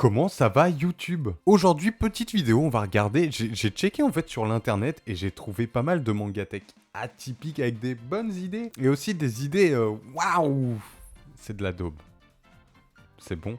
Comment ça va YouTube? Aujourd'hui, petite vidéo, on va regarder, j'ai checké en fait sur l'internet et j'ai trouvé pas mal de mangatech atypiques avec des bonnes idées et aussi des idées waouh! C'est de la daube. C'est bon.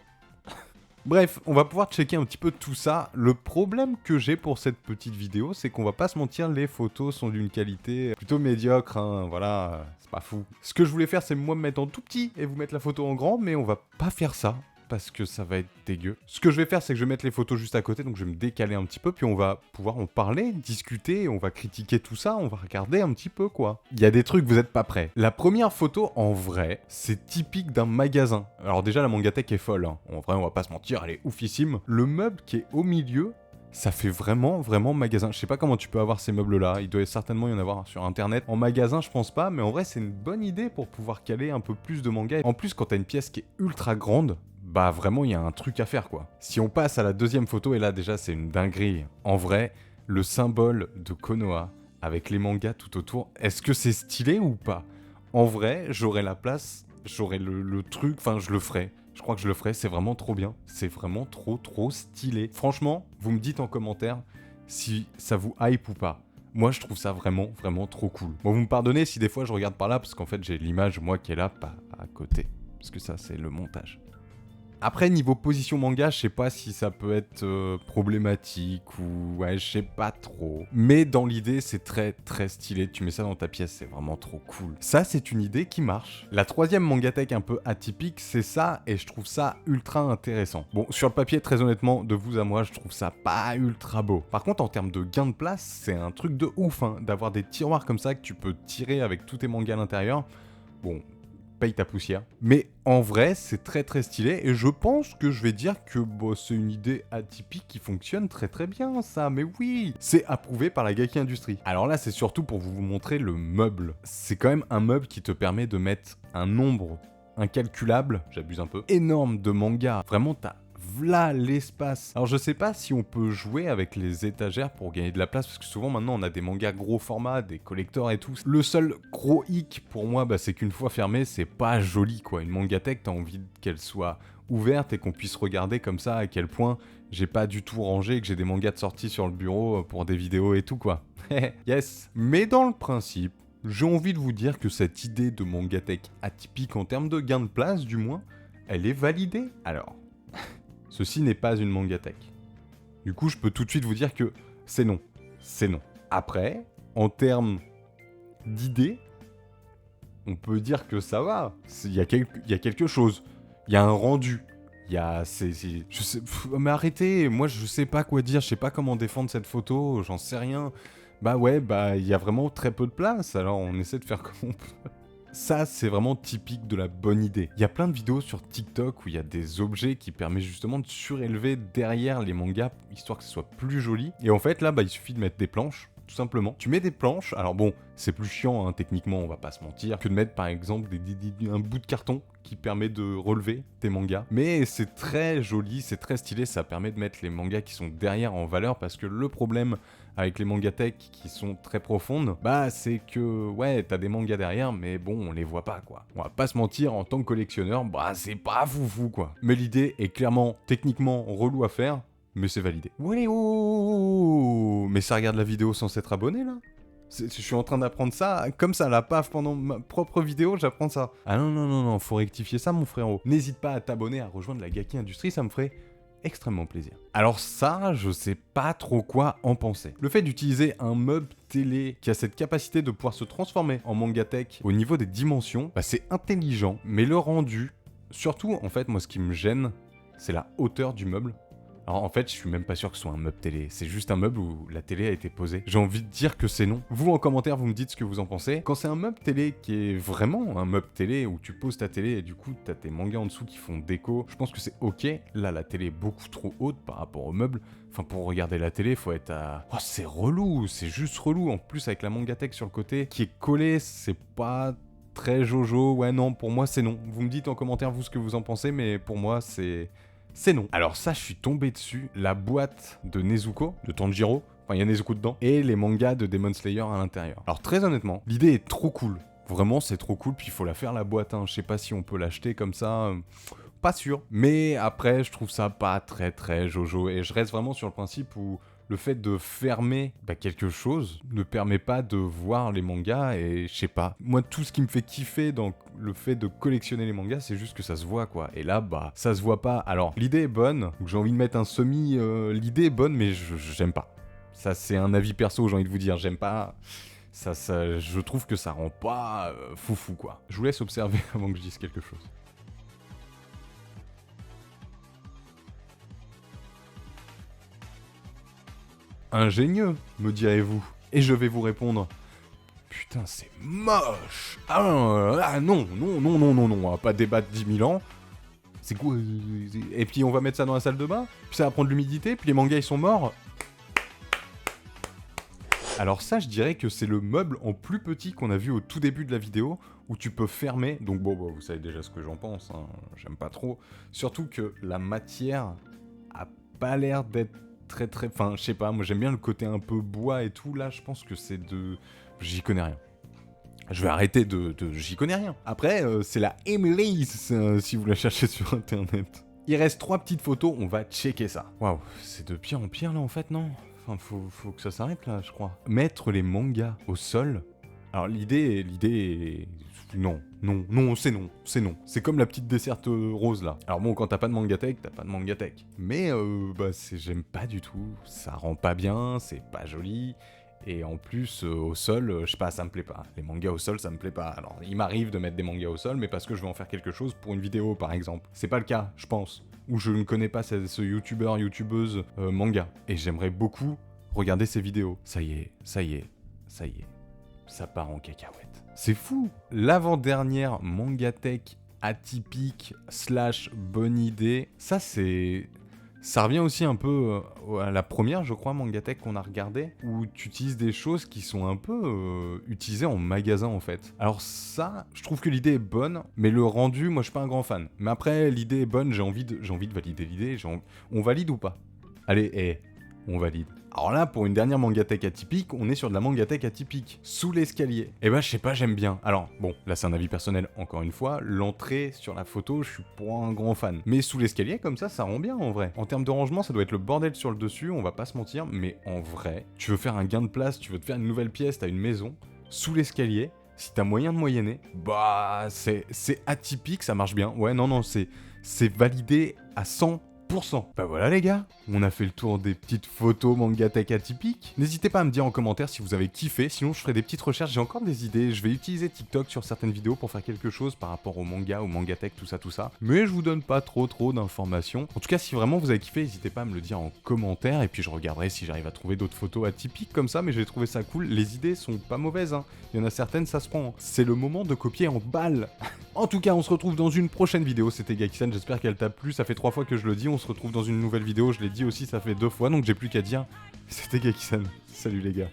Bref, on va pouvoir checker un petit peu tout ça. Le problème que j'ai pour cette petite vidéo, c'est qu'on va pas se mentir, les photos sont d'une qualité plutôt médiocre, hein, voilà, c'est pas fou. Ce que je voulais faire, c'est moi me mettre en tout petit et vous mettre la photo en grand, mais on va pas faire ça. Parce que ça va être dégueu. Ce que je vais faire, c'est que je vais mettre les photos juste à côté, donc je vais me décaler un petit peu, puis on va pouvoir en parler, discuter, on va critiquer tout ça, on va regarder un petit peu, quoi. Il y a des trucs, vous êtes pas prêts. La première photo, en vrai, c'est typique d'un magasin. Alors déjà, la mangatech est folle, hein. En vrai, on va pas se mentir, elle est oufissime. Le meuble qui est au milieu, ça fait vraiment magasin. Je sais pas comment tu peux avoir ces meubles-là. Il doit certainement y en avoir sur internet. En magasin, je pense pas, mais en vrai, c'est une bonne idée pour pouvoir caler un peu plus de mangas. En plus, quand t'as une pièce qui est ultra grande, bah vraiment, il y a un truc à faire, quoi. Si on passe à la deuxième photo, et là, déjà, c'est une dinguerie. En vrai, le symbole de Konoha, avec les mangas tout autour, est-ce que c'est stylé ou pas? En vrai, j'aurais la place, j'aurais le truc, enfin, je le ferais. Je crois que je le ferai, c'est vraiment trop bien. C'est vraiment trop stylé. Franchement, vous me dites en commentaire si ça vous hype ou pas. Moi, je trouve ça vraiment trop cool. Bon, vous me pardonnez si des fois je regarde par là, parce qu'en fait, j'ai l'image, moi, qui est là, pas à côté. Parce que ça, c'est le montage. Après, niveau position manga, je sais pas si ça peut être problématique ou... Ouais, je sais pas trop. Mais dans l'idée, c'est très stylé. Tu mets ça dans ta pièce, c'est vraiment trop cool. Ça, c'est une idée qui marche. La troisième mangatech un peu atypique, c'est ça, et je trouve ça ultra intéressant. Bon, sur le papier, très honnêtement, de vous à moi, je trouve ça pas ultra beau. Par contre, en termes de gain de place, c'est un truc de ouf, hein, d'avoir des tiroirs comme ça que tu peux tirer avec tous tes mangas à l'intérieur. Bon... paye ta poussière. Mais en vrai, c'est très stylé, et je pense que je vais dire que bon, c'est une idée atypique qui fonctionne très bien, ça, mais oui. C'est approuvé par la Gaki Industries. Alors là, c'est surtout pour vous montrer le meuble. C'est quand même un meuble qui te permet de mettre un nombre incalculable, j'abuse un peu, énorme de mangas. Vraiment, t'as v'là l'espace. Alors je sais pas si on peut jouer avec les étagères pour gagner de la place, parce que souvent maintenant on a des mangas gros format, des collectors et tout. Le seul gros hic pour moi, bah, c'est qu'une fois fermée, c'est pas joli quoi. Une mangatech, t'as envie qu'elle soit ouverte et qu'on puisse regarder comme ça à quel point j'ai pas du tout rangé et que j'ai des mangas de sortie sur le bureau pour des vidéos et tout quoi. Yes. Mais dans le principe, j'ai envie de vous dire que cette idée de mangatech atypique en termes de gain de place du moins, elle est validée. Alors... ceci n'est pas une mangatech. Du coup, je peux tout de suite vous dire que c'est non. C'est non. Après, en termes d'idées, on peut dire que ça va. Il y a quelque chose. Il y a un rendu. Il y a... je sais... mais arrêtez, moi je sais pas quoi dire, je sais pas comment défendre cette photo, j'en sais rien. Bah ouais, bah il y a vraiment très peu de place, alors on essaie de faire comme on peut. Ça, c'est vraiment typique de la bonne idée. Il y a plein de vidéos sur TikTok où il y a des objets qui permettent justement de surélever derrière les mangas, histoire que ce soit plus joli. Et en fait, là, bah, il suffit de mettre des planches, tout simplement. Tu mets des planches, alors bon, c'est plus chiant, hein, techniquement, on va pas se mentir, que de mettre par exemple un bout de carton qui permet de relever tes mangas. Mais c'est très joli, c'est très stylé, ça permet de mettre les mangas qui sont derrière en valeur, parce que le problème avec les mangatech qui sont très profondes, bah c'est que, ouais, t'as des mangas derrière, mais bon, on les voit pas, quoi. On va pas se mentir, en tant que collectionneur, bah c'est pas foufou, quoi. Mais l'idée est clairement, techniquement, relou à faire, mais c'est validé. Ouais, oh, mais ça regarde la vidéo sans s'être abonné, là? Je suis en train d'apprendre ça, comme ça, la paf, pendant ma propre vidéo, j'apprends ça. Ah non, faut rectifier ça, mon frérot. N'hésite pas à t'abonner, à rejoindre la Gaki Industries, ça me ferait extrêmement plaisir. Alors ça, je sais pas trop quoi en penser. Le fait d'utiliser un meuble télé qui a cette capacité de pouvoir se transformer en mangatech au niveau des dimensions, bah c'est intelligent, mais le rendu, surtout en fait, moi ce qui me gêne, c'est la hauteur du meuble. Alors en fait, je suis même pas sûr que ce soit un meuble télé, c'est juste un meuble où la télé a été posée. J'ai envie de dire que c'est non. Vous en commentaire, vous me dites ce que vous en pensez. Quand c'est un meuble télé qui est vraiment un meuble télé où tu poses ta télé et du coup t'as tes mangas en dessous qui font déco, je pense que c'est ok. Là, la télé est beaucoup trop haute par rapport au meuble. Enfin, pour regarder la télé, faut être à... Oh, c'est relou, c'est juste relou. En plus, avec la mangatech sur le côté qui est collée, c'est pas... très jojo. Ouais, non, pour moi, c'est non. Vous me dites en commentaire, vous, ce que vous en pensez, mais pour moi, c'est non. Alors ça, je suis tombé dessus, la boîte de Nezuko, de Tanjiro, enfin il y a Nezuko dedans, et les mangas de Demon Slayer à l'intérieur. Alors très honnêtement, l'idée est trop cool. Vraiment, c'est trop cool, puis il faut la faire la boîte, hein. Je sais pas si on peut l'acheter comme ça, pas sûr. Mais après, je trouve ça pas très jojo, et je reste vraiment sur le principe où le fait de fermer quelque chose ne permet pas de voir les mangas, et je sais pas. Moi, tout ce qui me fait kiffer dans le fait de collectionner les mangas, c'est juste que ça se voit, quoi. Et là, ça se voit pas. Alors, l'idée est bonne, donc j'ai envie de mettre un semi... l'idée est bonne, mais j'aime pas. Ça, c'est un avis perso, j'ai envie de vous dire, j'aime pas... Ça, je trouve que ça rend pas foufou, quoi. Je vous laisse observer avant que je dise quelque chose. Ingénieux, me direz-vous. Et je vais vous répondre... Putain, c'est moche. Ah non, on va pas débattre 10 000 ans. C'est quoi? Et puis on va mettre ça dans la salle de bain, puis ça va prendre de l'humidité, puis les mangas ils sont morts. Alors ça, je dirais que c'est le meuble en plus petit qu'on a vu au tout début de la vidéo, où tu peux fermer. Donc bon, vous savez déjà ce que j'en pense, hein. J'aime pas trop. Surtout que la matière a pas l'air d'être très... Enfin, je sais pas, moi j'aime bien le côté un peu bois et tout. Là, je pense que c'est de... J'y connais rien. Je vais arrêter de... J'y connais rien. Après, c'est la Emily's, si vous la cherchez sur internet. Il reste 3 petites photos, on va checker ça. Waouh, c'est de pire en pire là en fait, non? Enfin, faut que ça s'arrête là, je crois. Mettre les mangas au sol. Alors l'idée est... Non, c'est non. C'est comme la petite desserte rose là. Alors bon, quand t'as pas de mangatech, t'as pas de mangatech. Mais j'aime pas du tout. Ça rend pas bien, c'est pas joli. Et en plus, au sol, je sais pas, ça me plaît pas. Les mangas au sol, ça me plaît pas. Alors, il m'arrive de mettre des mangas au sol, mais parce que je veux en faire quelque chose pour une vidéo, par exemple. C'est pas le cas, je pense. Ou je ne connais pas ce youtubeur, youtubeuse manga. Et j'aimerais beaucoup regarder ses vidéos. Ça y est. Ça part en cacahuète. C'est fou. L'avant-dernière mangatech atypique / bonne idée, ça c'est... Ça revient aussi un peu à la première, je crois, mangatech qu'on a regardé, où tu utilises des choses qui sont un peu utilisées en magasin, en fait. Alors ça, je trouve que l'idée est bonne, mais le rendu, moi, je suis pas un grand fan. Mais après, l'idée est bonne, j'ai envie de valider l'idée. On valide ou pas? Allez, on valide. Alors là, pour une dernière mangatech atypique, on est sur de la mangatech atypique. Sous l'escalier. Eh ben, je sais pas, j'aime bien. Alors, bon, là c'est un avis personnel, encore une fois. L'entrée sur la photo, je suis pas un grand fan. Mais sous l'escalier, comme ça rend bien en vrai. En termes de rangement, ça doit être le bordel sur le dessus, on va pas se mentir. Mais en vrai, tu veux faire un gain de place, tu veux te faire une nouvelle pièce, t'as une maison. Sous l'escalier, si t'as moyen de moyenner, c'est atypique, ça marche bien. Ouais, non, c'est validé à 100%. Bah voilà les gars, on a fait le tour des petites photos mangatech atypiques. N'hésitez pas à me dire en commentaire si vous avez kiffé, sinon je ferai des petites recherches, j'ai encore des idées. Je vais utiliser TikTok sur certaines vidéos pour faire quelque chose par rapport au manga, au mangatech, tout ça. Mais je vous donne pas trop d'informations. En tout cas, si vraiment vous avez kiffé, n'hésitez pas à me le dire en commentaire, et puis je regarderai si j'arrive à trouver d'autres photos atypiques comme ça, mais j'ai trouvé ça cool. Les idées sont pas mauvaises, hein. Il y en a certaines, ça se prend, hein. C'est le moment de copier en balle. En tout cas, on se retrouve dans une prochaine vidéo. C'était Gaki-san, j'espère qu'elle t'a plu. Ça fait 3 fois que je le dis. On se retrouve dans une nouvelle vidéo. Je l'ai dit aussi, ça fait 2 fois, donc j'ai plus qu'à dire. C'était Gaki-san. Salut les gars.